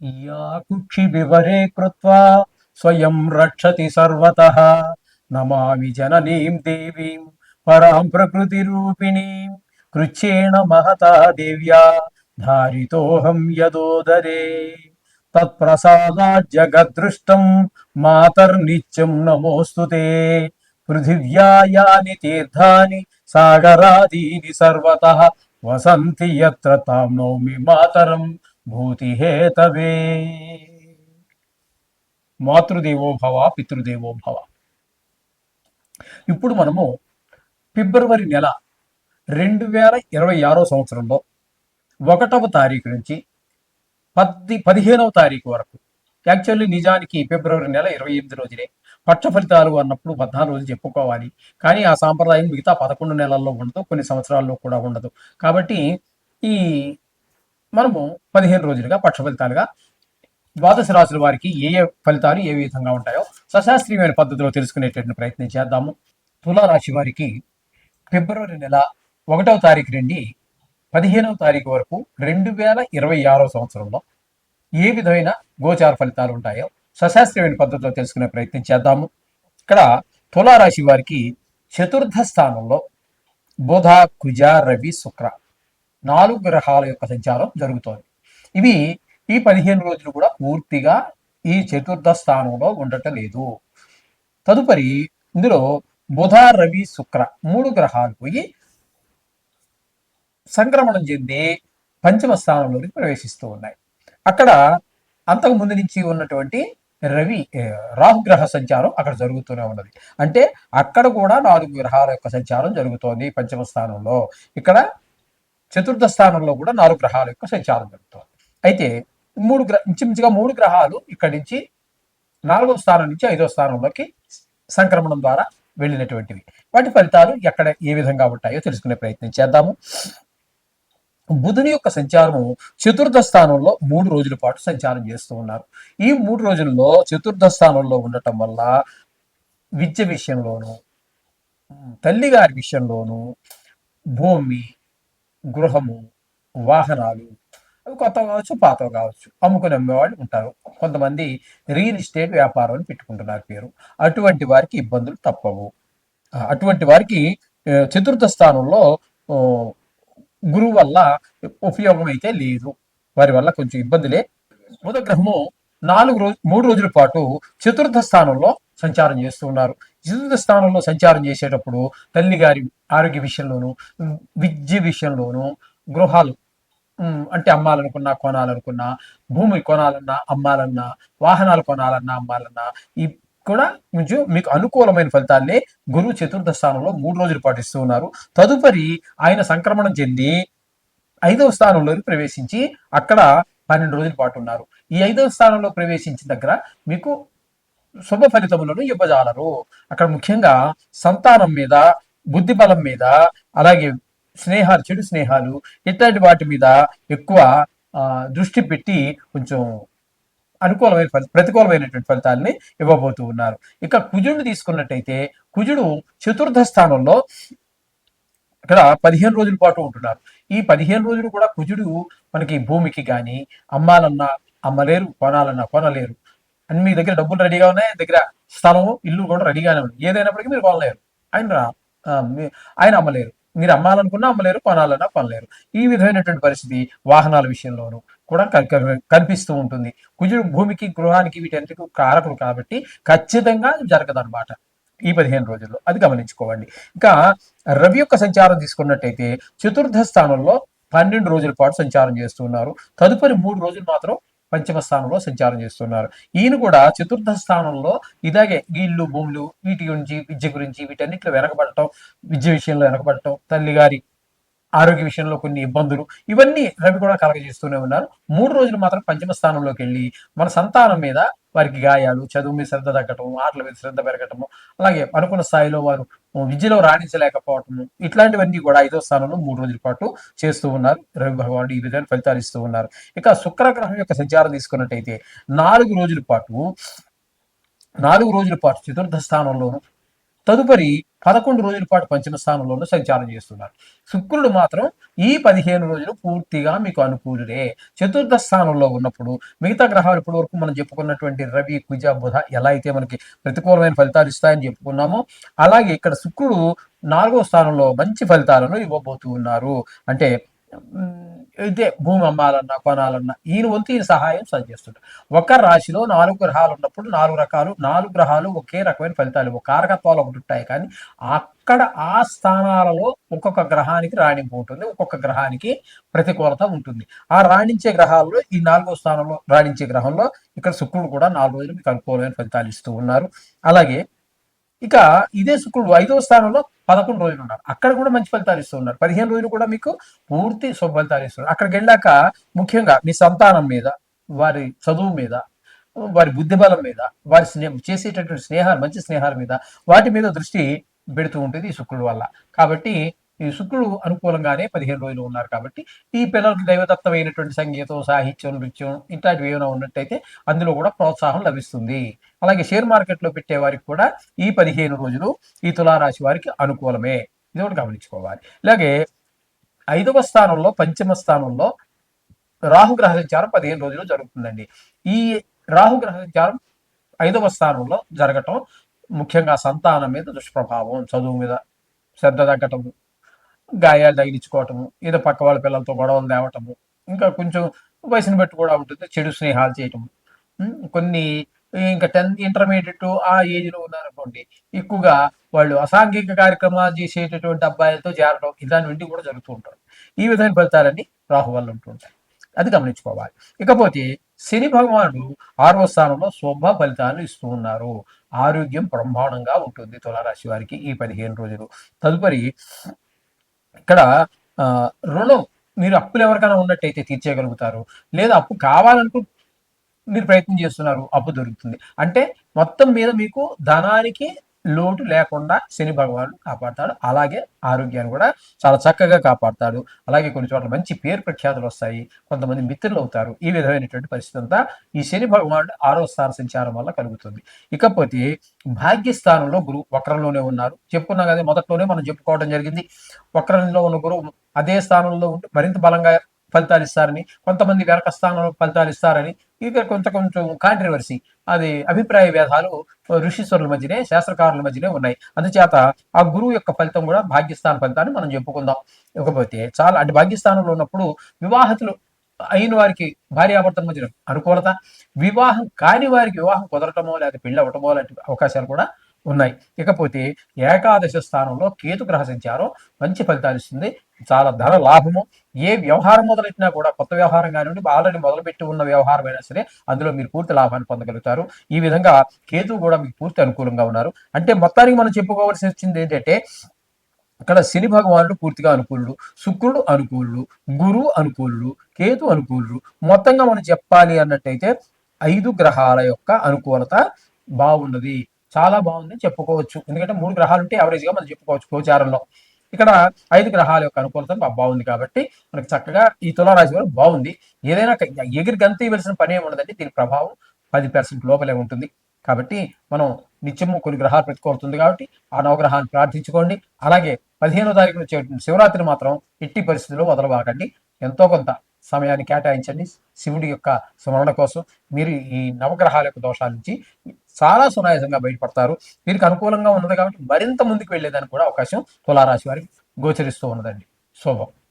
या कुक्षि विवरे कृत्वा स्वयं रक्षति सर्वतः नमामि जननीं देवीं परां प्रकृतिरूपिणीं कृच्छ्रेण महता देव्या धारितोऽहं यदोदरे तत्प्रसादात् जगद्दृष्टं मातर्नित्यं नमोऽस्तु ते पृथिव्या यानि तीर्थानि सागरादीनि सर्वतः वसन्ति यत्र तां नौमि मातरं భూతిహేతవే. మాతృదేవోభవ పితృదేవోభవ. ఇప్పుడు మనము ఫిబ్రవరి నెల 2026 సంవత్సరంలో 1వ తారీఖు నుంచి 15వ తారీఖు వరకు, యాక్చువల్లీ నిజానికి ఫిబ్రవరి నెల 28 రోజులే పక్ష ఫలితాలు అన్నప్పుడు 14 రోజులు చెప్పుకోవాలి. కానీ ఆ సాంప్రదాయం మిగతా 11 నెలల్లో ఉండదు, కొన్ని సంవత్సరాల్లో కూడా ఉండదు. కాబట్టి ఈ మనము 15 రోజులుగా పక్ష ఫలితాలుగా ద్వాదశ రాశుల వారికి ఏ ఏ ఫలితాలు ఏ విధంగా ఉంటాయో సశాస్త్రీయమైన పద్ధతిలో తెలుసుకునేటటువంటి ప్రయత్నం చేద్దాము. తులారాశి వారికి ఫిబ్రవరి నెల 1వ తారీఖు నుండి 15వ తారీఖు వరకు 2026 సంవత్సరంలో ఏ విధమైన గోచార ఫలితాలు ఉంటాయో సశాస్త్రీయమైన పద్ధతిలో తెలుసుకునే ప్రయత్నం చేద్దాము. ఇక్కడ తులారాశి వారికి చతుర్థ స్థానంలో బుధ, కుజ, రవి, శుక్ర 4 గ్రహాల యొక్క సంచారం జరుగుతోంది. ఇవి ఈ 15 రోజులు కూడా పూర్తిగా ఈ చతుర్థ స్థానంలో ఉండటం లేదు. తదుపరి ఇందులో బుధ, రవి, శుక్ర 3 గ్రహాలు పోయి సంక్రమణం చెంది పంచమ స్థానంలోకి ప్రవేశిస్తూ ఉన్నాయి. అక్కడ అంతకు ముందు నుంచి ఉన్నటువంటి రాహుగ్రహ సంచారం అక్కడ జరుగుతూనే ఉన్నది. అంటే అక్కడ కూడా 4 గ్రహాల యొక్క సంచారం జరుగుతోంది పంచమ స్థానంలో. ఇక్కడ చతుర్థ స్థానంలో కూడా 4 గ్రహాల యొక్క సంచారం జరుగుతోంది. అయితే ఇంచుమించుగా 3 గ్రహాలు ఇక్కడి నుంచి 4వ స్థానం నుంచి 5వ స్థానంలోకి సంక్రమణం ద్వారా వెళ్ళినటువంటివి. వాటి ఫలితాలు ఎక్కడ ఏ విధంగా ఉంటాయో తెలుసుకునే ప్రయత్నం చేద్దాము. బుధుని యొక్క సంచారము చతుర్థ స్థానంలో 3 రోజుల పాటు సంచారం చేస్తూ ఉన్నారు. ఈ 3 రోజుల్లో చతుర్థ స్థానంలో ఉండటం వల్ల విద్య విషయంలోను, తల్లిగారి విషయంలోను, భూమి, గృహము, వాహనాలు, అవి కొత్త కావచ్చు, పాత కావచ్చు, అమ్ముకుని అమ్మేవాళ్ళు ఉంటారు. కొంతమంది రియల్ ఎస్టేట్ వ్యాపారం అని పెట్టుకుంటున్నారు పేరు. అటువంటి వారికి ఇబ్బందులు తప్పవు. అటువంటి వారికి చతుర్థ స్థానంలో గురువు వల్ల ఉపయోగం అయితే లేదు. వారి వల్ల కొంచెం ఇబ్బందులే. బుధ గ్రహము 3 రోజుల పాటు చతుర్థ స్థానంలో సంచారం చేస్తూ ఉన్నారు. చతుర్థ స్థానంలో సంచారం చేసేటప్పుడు తల్లి గారి ఆరోగ్య విషయంలోను, విద్య విషయంలోను, గృహాలు అంటే అమ్మాలనుకున్నా, కొనాలనుకున్నా, భూమి కొనాలన్నా, అమ్మాలన్నా, వాహనాలు కొనాలన్నా, అమ్మాలన్నా, ఈ కూడా మీకు అనుకూలమైన ఫలితాలనే గురువు చతుర్థ స్థానంలో 3 రోజులు పాటిస్తూ ఉన్నారు. తదుపరి ఆయన సంక్రమణం చెంది 5వ స్థానంలోకి ప్రవేశించి అక్కడ 12 రోజుల పాటు ఉన్నారు. ఈ 5వ స్థానంలో ప్రవేశించిన దగ్గర మీకు శుభ ఫలితములను ఇవ్వజాలరు. అక్కడ ముఖ్యంగా సంతానం మీద, బుద్ధి బలం మీద, అలాగే స్నేహాలు, చెడు స్నేహాలు, ఇట్లాంటి వాటి మీద ఎక్కువ దృష్టి పెట్టి కొంచెం ప్రతికూలమైనటువంటి ఫలితాలని ఇవ్వబోతూ ఉన్నారు. ఇక కుజుడిని తీసుకున్నట్టయితే కుజుడు చతుర్థ స్థానంలో ఇక్కడ 15 రోజుల పాటు ఉంటున్నారు. ఈ 15 రోజులు కూడా కుజుడు మనకి భూమికి కానీ అమ్మాలన్నా అమ్మలేరు, కొనాలన్నా కొనలేరు. అని మీ దగ్గర డబ్బులు రెడీగా ఉన్నాయి, దగ్గర స్థలం, ఇల్లు కూడా రెడీగానే ఉంది. ఏదైనప్పటికీ మీరు కొనలేరు, ఆయన అమ్మలేరు. మీరు అమ్మాలనుకున్నా అమ్మలేరు, కొనాలన్నా కొనలేరు. ఈ విధమైనటువంటి పరిస్థితి వాహనాల విషయంలోనూ కూడా కనిపిస్తూ ఉంటుంది. కుజుడు భూమికి, గృహానికి, వీటన్నిటికీ కారకుడు కాబట్టి ఖచ్చితంగా జరగదన్నమాట ఈ 15 రోజుల్లో. అది గమనించుకోవండి. ఇంకా రవి యొక్క సంచారం తీసుకున్నట్టయితే చతుర్థ స్థానంలో 12 రోజుల పాటు సంచారం చేస్తూ ఉన్నారు. తదుపరి 3 రోజులు మాత్రం పంచమ స్థానంలో సంచారం చేస్తున్నారు. ఈయన కూడా చతుర్థ స్థానంలో ఇలాగే ఇల్లు, భూములు, వీటి గురించి, విద్య గురించి, వీటన్నిటిలో వెనకబడటం, విద్య విషయంలో వెనకబడటం, తల్లిగారి ఆరోగ్య విషయంలో కొన్ని ఇబ్బందులు, ఇవన్నీ రవి కూడా కలగజేస్తూనే ఉన్నారు. 3 రోజులు మాత్రం పంచమ స్థానంలోకి వెళ్ళి మన సంతానం మీద, వారికి గాయాలు, చదువు మీద శ్రద్ధ తగ్గటము, ఆటల మీద శ్రద్ధ పెరగటము, అలాగే అనుకున్న స్థాయిలో వారు విద్యలో రాణించలేకపోవటము, ఇట్లాంటివన్నీ కూడా 5వ స్థానంలో 3 రోజుల పాటు చేస్తూ ఉన్నారు. రవి భగవానుడు ఈ విధంగా ఫలితాలు ఇస్తూ ఉన్నారు. ఇక శుక్రగ్రహం యొక్క సంచారం తీసుకున్నట్టయితే 4 రోజుల పాటు చతుర్థ స్థానంలోను, తదుపరి 11 రోజుల పాటు పంచమ స్థానంలోనూ సంచారం చేస్తున్నారు. శుక్రుడు మాత్రం ఈ 15 రోజులు పూర్తిగా మీకు అనుకూలుడే. చతుర్థ స్థానంలో ఉన్నప్పుడు మిగతా గ్రహాలు ఇప్పటి వరకు మనం చెప్పుకున్నటువంటి రవి, కుజ, బుధ ఎలా అయితే మనకి ప్రతికూలమైన ఫలితాలు ఇస్తాయని చెప్పుకున్నామో, అలాగే ఇక్కడ శుక్రుడు 4వ స్థానంలో మంచి ఫలితాలను ఇవ్వబోతూ ఉన్నారు. అంటే ఇదే భూమి అమ్మాలన్నా, కొనాలన్నా ఈయన వంతు ఈయన సహాయం చేస్తుంటారు. ఒక రాశిలో 4 గ్రహాలు ఉన్నప్పుడు 4 గ్రహాలు ఒకే రకమైన ఫలితాలు కారకత్వాలు ఒకటి ఉంటాయి, కానీ అక్కడ ఆ స్థానాలలో ఒక్కొక్క గ్రహానికి రాణింపు ఉంటుంది, ఒక్కొక్క గ్రహానికి ప్రతికూలత ఉంటుంది. ఆ రాణించే గ్రహాల్లో ఈ 4వ స్థానంలో రాణించే గ్రహంలో ఇక్కడ శుక్రుడు కూడా 4 రోజులు మీకు అనుకూలమైన ఫలితాలు ఇస్తూ ఉన్నారు. అలాగే ఇక ఇదే శుక్రుడు 5వ స్థానంలో 11 రోజులు ఉన్నారు. అక్కడ కూడా మంచి ఫలితాలు ఇస్తూ ఉన్నారు. 15 రోజులు కూడా మీకు పూర్తి శుభ ఫలితాలు ఇస్తున్నారు. అక్కడికి వెళ్ళాక ముఖ్యంగా మీ సంతానం మీద, వారి చదువు మీద, వారి బుద్ధి బలం మీద, వారి చేసేటటువంటి స్నేహాలు, మంచి స్నేహాల మీద, వాటి మీద దృష్టి పెడుతూ ఉంటుంది ఈ శుక్రుడు వల్ల. కాబట్టి ఈ శుక్రుడు అనుకూలంగానే 15 రోజులు ఉన్నారు. కాబట్టి ఈ పిల్లలకి దైవదత్తమైనటువంటి సంగీతం, సాహిత్యం, నృత్యం ఇట్లాంటివి ఏమైనా ఉన్నట్టయితే అందులో కూడా ప్రోత్సాహం లభిస్తుంది. అలాగే షేర్ మార్కెట్లో పెట్టే వారికి కూడా ఈ 15 రోజులు ఈ తులారాశి వారికి అనుకూలమే. ఇది ఒకటి గమనించుకోవాలి. అలాగే 5వ స్థానంలో, పంచమ స్థానంలో రాహుగ్రహ సంచారం 15 రోజులు జరుగుతుందండి. ఈ రాహుగ్రహ సంచారం 5వ స్థానంలో జరగటం ముఖ్యంగా సంతానం మీద దుష్ప్రభావం, చదువు మీద శ్రద్ధ తగ్గటము, గాయాలు తగిలించుకోవటము, ఏదో పక్క వాళ్ళ పిల్లలతో గొడవలు తేవటము, ఇంకా కొంచెం వయసుని బట్టి కూడా ఉంటుంది, చెడు స్నేహాలు చేయటము. కొన్ని ఇంకా 10th ఇంటర్మీడియట్ ఆ ఏజ్లో ఉన్నారనుకోండి, ఎక్కువగా వాళ్ళు అసాంఘిక కార్యక్రమాలు చేసేటటువంటి అబ్బాయిలతో చేరడం ఇలాంటివి కూడా జరుగుతూ ఉంటారు. ఈ విధమైన ఫలితాలన్నీ రాహు వల్ల ఉంటుంటాయి. అది గమనించుకోవాలి. ఇకపోతే శని భగవానుడు 6వ స్థానంలో శుభ ఫలితాలు ఇస్తూ ఉన్నారు. ఆరోగ్యం బ్రహ్మాండంగా ఉంటుంది తులారాశి వారికి ఈ 15 రోజులు. తదుపరి ఇక్కడ రుణం, మీరు అప్పులు ఎవరికైనా ఉన్నట్టయితే తీర్చేయగలుగుతారు, లేదా అప్పు కావాలనుకుంటే మీరు ప్రయత్నం చేస్తున్నారు, అప్పు దొరుకుతుంది. అంటే మొత్తం మీద మీకు ధనానికి లోటు లేకుండా శని భగవానుడు కాపాడతాడు. అలాగే ఆరోగ్యాన్ని కూడా చాలా చక్కగా కాపాడతాడు. అలాగే కొన్ని చోట్ల మంచి పేరు ప్రఖ్యాతులు వస్తాయి, కొంతమంది మిత్రులు అవుతారు. ఈ విధమైనటువంటి పరిస్థితి అంతా ఈ శని భగవానుడు 6వ స్థాన సంచారం వల్ల కలుగుతుంది. ఇకపోతే భాగ్యస్థానంలో గురువు వక్రంలోనే ఉన్నారు. చెప్పుకున్నాం కదా, మొదట్లోనే మనం చెప్పుకోవడం జరిగింది. వక్రంలో ఉన్న గురువు అదే స్థానంలో ఉంటే మరింత బలంగా ఫలితాలు ఇస్తారని, కొంతమంది వెనక స్థానంలో ఫలితాలు ఇస్తారని, ఇక కొంచెం కాంట్రవర్సీ, అది అభిప్రాయ భేదాలు ఋషీశ్వరుల మధ్యనే, శాస్త్రకారుల మధ్యనే ఉన్నాయి. అందుచేత ఆ గురువు యొక్క ఫలితం కూడా భాగ్యస్థాన ఫలితాన్ని మనం చెప్పుకుందాం. ఇకపోతే చాలా అంటే భాగ్యస్థానంలో ఉన్నప్పుడు వివాహితులు అయిన వారికి భార్యాభర్తల మధ్య అనుకూలత, వివాహం కాని వారికి వివాహం కుదరటమో లేదా పెళ్లి అవ్వటమో లాంటి అవకాశాలు కూడా ఉన్నాయి. ఇకపోతే ఏకాదశ స్థానంలో కేతు గ్రహ సంచారం మంచి ఫలితాలు ఇస్తుంది. చాలా ధన లాభము. ఏ వ్యవహారం మొదలెట్టినా కూడా, కొత్త వ్యవహారం కానివ్వండి, ఆల్రెడీ మొదలుపెట్టి ఉన్న వ్యవహారం అయినా సరే అందులో మీరు పూర్తి లాభాన్ని పొందగలుగుతారు. ఈ విధంగా కేతు కూడా మీకు పూర్తి అనుకూలంగా ఉన్నారు. అంటే మొత్తానికి మనం చెప్పుకోవాల్సి వచ్చింది ఏంటంటే, ఇక్కడ శని భగవానుడు పూర్తిగా అనుకూలుడు, శుక్రుడు అనుకూలుడు, గురువు అనుకూలుడు, కేతు అనుకూలుడు. మొత్తంగా మనం చెప్పాలి అన్నట్టయితే 5 గ్రహాల యొక్క అనుకూలత బాగున్నది, చాలా బాగుందని చెప్పుకోవచ్చు. ఎందుకంటే 3 గ్రహాలు ఉంటే యావరేజ్గా మనం చెప్పుకోవచ్చు గోచారంలో. ఇక్కడ 5 గ్రహాల యొక్క అనుకూలత బాగుంది కాబట్టి మనకి చక్కగా ఈ తులారాశి వారు బాగుంది. ఏదైనా ఎగిరి గంత ఇవ్వాల్సిన పని ఏమి ఉండదండి. దీని ప్రభావం 10% లోపలే ఉంటుంది. కాబట్టి మనం నిత్యము కొన్ని గ్రహాలు పెట్టుకోతుంది కాబట్టి ఆ నవగ్రహాన్ని ప్రార్థించుకోండి. అలాగే 15వ తారీఖున వచ్చే శివరాత్రి మాత్రం ఎట్టి పరిస్థితుల్లో వదలబాకండి. ఎంతో కొంత సమయాన్ని కేటాయించండి శివుడి యొక్క స్మరణ కోసం. మీరు ఈ నవగ్రహాల యొక్క దోషాల నుంచి చాలా సునాయాసంగా బయటపడతారు. వీరికి అనుకూలంగా ఉన్నది కాబట్టి మరింత ముందుకు వెళ్ళేదానికి కూడా అవకాశం తులారాశి వారికి గోచరిస్తూ ఉన్నదండి. శుభం.